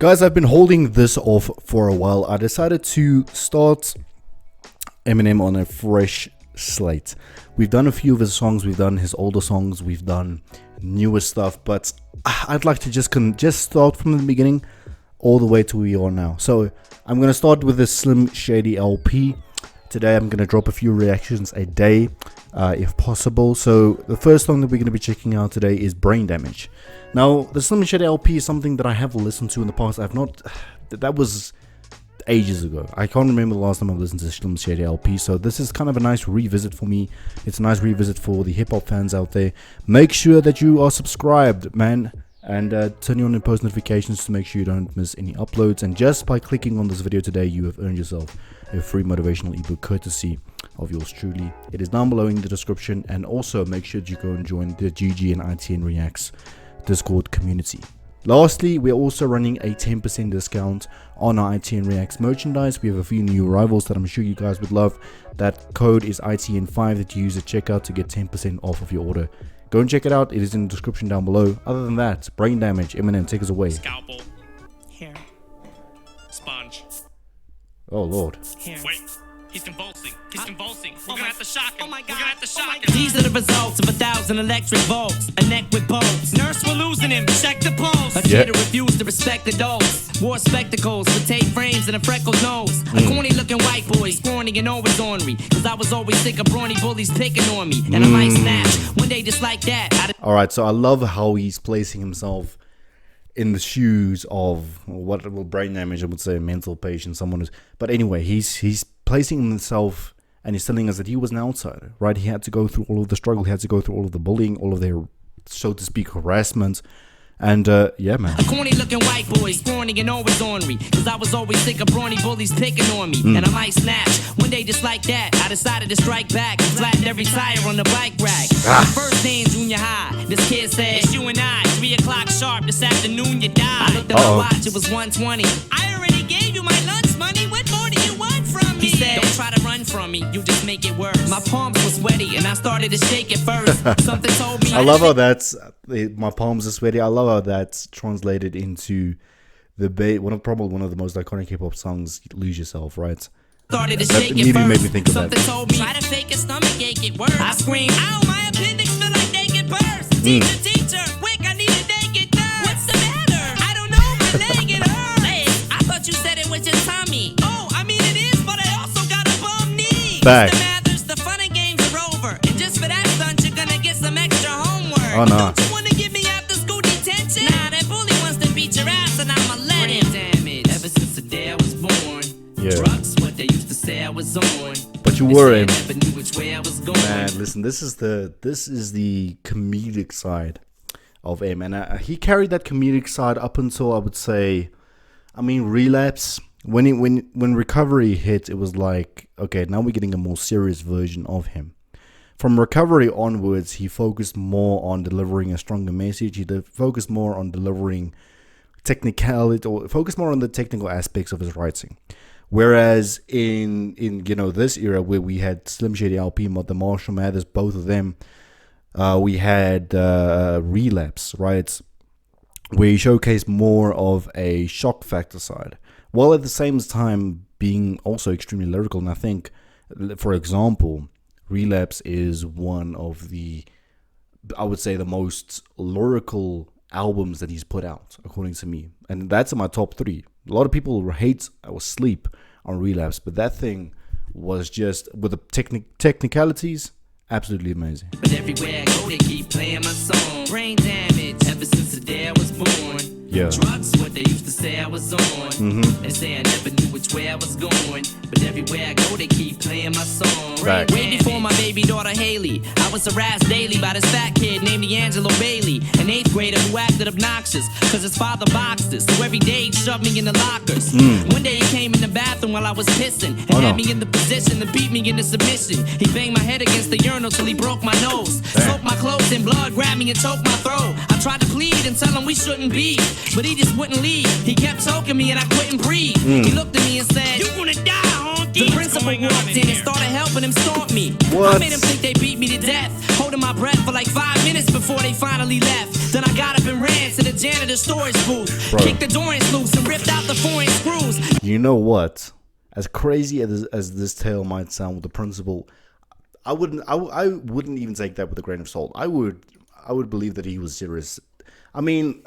Guys, I've been holding this off for a while. I decided to start Eminem on a fresh slate. We've done a few of his songs, we've done his older songs, we've done newer stuff, but I'd like to just start from the beginning all the way to where we are now. So I'm going to start with the Slim Shady LP. Today I'm going to drop a few reactions a day if possible. So the first song that we're going to be checking out today is Brain Damage. Now the Slim Shady LP is something that I have listened to in the past. That was ages ago. I can't remember the last time I've listened to Slim Shady LP, so this is kind of a nice revisit for me. It's a nice revisit for the hip-hop fans out there. Make sure that you are subscribed, man, and turn on your post notifications to make sure you don't miss any uploads. And just by clicking on this video today, you have earned yourself a free motivational ebook courtesy of yours truly. It is down below in the description, and also make sure that you go and join the GG and ITN Reacts Discord community. Lastly, we're also running a 10% discount on our ITN Reacts merchandise. We have a few new arrivals that I'm sure you guys would love. That code is ITN5 that you use at checkout to get 10% off of your order. Go and check it out. It is in the description down below. Other than that, Brain Damage. Eminem, take us away. Scalpel. Hair. Sponge. Oh, Lord. Hair. Wait. He's convulsing. He's convulsing. We're gonna have to shock him. Oh my God. We're gonna have to shock him. These are the results of 1,000 electric volts. A neck with bolts. Nurse, we're losing him. Check the pulse. A kid who refused to respect adults. Wore spectacles with tape frames and a freckled nose. A corny looking white boy, scrawny and always ornery. Cause I was always sick of brawny bullies picking on me. And I might snatch one day just like that. Alright, so I love how he's placing himself in the shoes of brain damage, I would say, a mental patient, someone who's, but anyway, he's placing himself, and he's telling us that he was an outsider, right? He had to go through all of the struggle, he had to go through all of the bullying, all of their, so to speak, harassment. And yeah, man. A corny looking white boy, scrawny and always ornery. Cause I was always sick of brawny bullies picking on me. And I might snatch one day just like that. I decided to strike back and flattened every tire on the bike rack. My first day in junior high, this kid said, it's you and I, 3 o'clock sharp this afternoon you die. I looked at my watch, it was 1:20. I already gave you my lunch money, what more do you want from me? He said, don't try to run from me, you just make it worse. My palms were sweaty and I started to shake at first. Something told me I love how that's, my palms are sweaty. I love how that's translated into the probably one of the most iconic hip hop songs, Lose Yourself, right? Started to that shake immediately it made first. me think of Something that. told me, try to fake a stomach ache, it worse. I screamed, ow, my appendix feel like naked burst. Teacher, quick, I need a naked nurse. What's the matter? I don't know, my leg, it hurts. I thought you said it was your tummy. Oh, I mean it is, but I also got a bum knee. Back. What's the matters? The fun and games are over. And just for that stunt, you're gonna get some extra homework. Oh, no. Don't you wanna give me after school detention? Nah, that bully wants to beat your ass and I'ma let him. Damage. Ever since the day I was born. Yeah. Drugs, what they used to say I was on. But you were in. Never knew which way I was going. Man, listen, this is the comedic side of M, and he carried that comedic side up until, I would say, I mean, Relapse. When Recovery hit, it was like, okay, now we're getting a more serious version of him. From Recovery onwards, he focused more on delivering a stronger message. He focused more on delivering technicality, or focused more on the technical aspects of his writing. Whereas in this era where we had Slim Shady LP, the Marshall Mathers, both of them, we had Relapse, right, where he showcased more of a shock factor side, while at the same time being also extremely lyrical. And I think, for example, Relapse is one of the, I would say, the most lyrical albums that he's put out, according to me, and that's in my top 3. A lot of people hate or sleep on Relapse, but that thing was just, with the technicalities, absolutely amazing. But everywhere I go, they keep playing my song. Brain damage ever since the day I was born. Yeah. Drugs, what they used to say I was on. They say I never knew which way I was going. But everywhere I go, they keep playing my song. Right. Way before my baby daughter Haley, I was harassed daily by this fat kid named D'Angelo Bailey, an 8th grader who acted obnoxious cause his father boxed us. So every day he'd shove me in the lockers. One day he came in the bathroom while I was pissing and had me in the position to beat me into submission. He banged my head against the urinal till he broke my nose. Soaked my clothes in blood, grabbed me and choked my throat. I tried to plead and tell him we shouldn't be, but he just wouldn't leave. He kept choking me and I couldn't breathe. He looked at me and said, "You gonna die, honky." The principal walked in and started helping him stomp me. What? I made him think they beat me to death, holding my breath for like 5 minutes before they finally left. Then I got up and ran to the janitor's storage booth. Bro. Kicked the doors loose and ripped out the foreign screws. You know what? As crazy as this tale might sound with the principle, I wouldn't even take that with a grain of salt. I would believe that he was serious. I mean,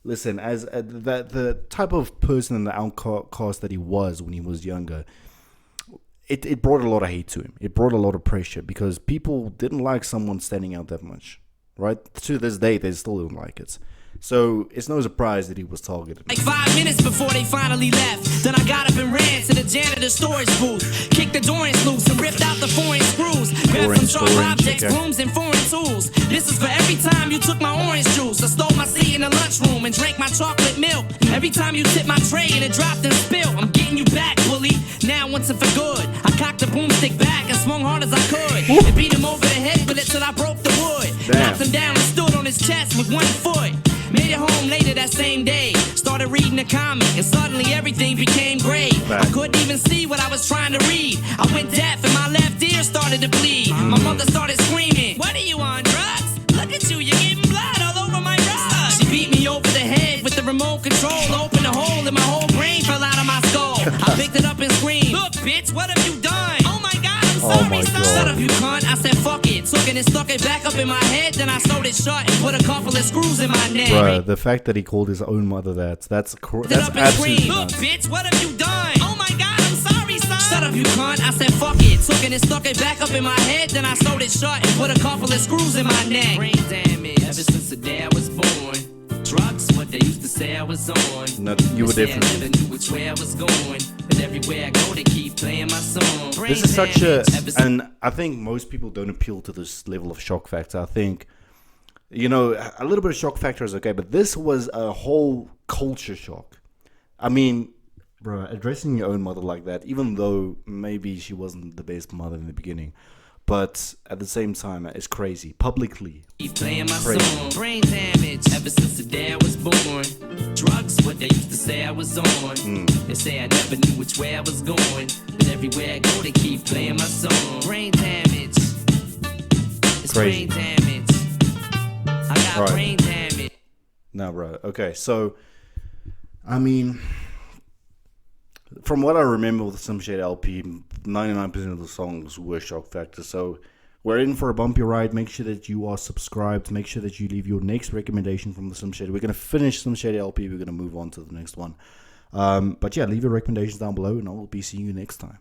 listen, as the type of person and the outcast that he was when he was younger, it brought a lot of hate to him. It brought a lot of pressure because people didn't like someone standing out that much, right? To this day, they still don't like it. So it's no surprise that he was targeted. Like 5 minutes before they finally left, then I got up and ran to the janitor's storage booth. Kicked the doors loose and ripped out the foreign screws. Grabbed some sharp objects, brooms, and foreign tools. This is for every time you took my orange juice. I stole my seat in the lunchroom and drank my chocolate milk. Every time you tipped my tray and it dropped and spilled. I'm getting you back, bully. Now once and for good. I cocked the broomstick back and swung hard as I could. And beat him over the head with it till I broke the wood. Knocked him down and stood on his chest with 1 foot. Made it home later that same day. Started reading a comic and suddenly everything became gray. I couldn't even see what I was trying to read. I went deaf and my left ear started to bleed. My mother started screaming, "What are you on, drugs? Look at you, you're getting blood all over my rug." She beat me over the head with the remote control. Opened a hole and my whole brain fell out of my skull. I picked it up and screamed, "Look, bitch, what have you done? Oh my God, I'm sorry, son." Shut up, you cunt. I said, "Fuck it." Took it and stuck it back up in my head. Then I sewed it shut and put a couple of screws in my neck. Bruh, the fact that he called his own mother that's absolutely "Look, bitch, what have you done? Oh my God, I'm sorry, son." Shut up, you cunt. I said, "Fuck it." Took it and stuck it back up in my head. Then I sewed it shut and put a couple of screws in my neck. Brain damage ever since the day I was born. Drugs, what they used to say I was on. No, you were different. I never knew which way I was going. But everywhere I go, they keep playing my song. This is such and I think most people don't appeal to this level of shock factor. I think, you know, a little bit of shock factor is okay, but this was a whole culture shock. I mean, bro, addressing your own mother like that, even though maybe she wasn't the best mother in the beginning, but at the same time, it's crazy. Publicly, keep playing my song. Brain damage ever since the day I was born. Drugs, what they used to say I was on. They say I never knew which way I was going. But everywhere I go, they keep playing my song. Brain damage. It's crazy. Brain damage. I got brain damage. No, bro. Okay, so, I mean, from what I remember with the Slim Shady LP, 99% of the songs were shock factor. So we're in for a bumpy ride. Make sure that you are subscribed. Make sure that you leave your next recommendation from the Slim Shady. We're going to finish Slim Shady LP. We're going to move on to the next one. But yeah, leave your recommendations down below and I will be seeing you next time.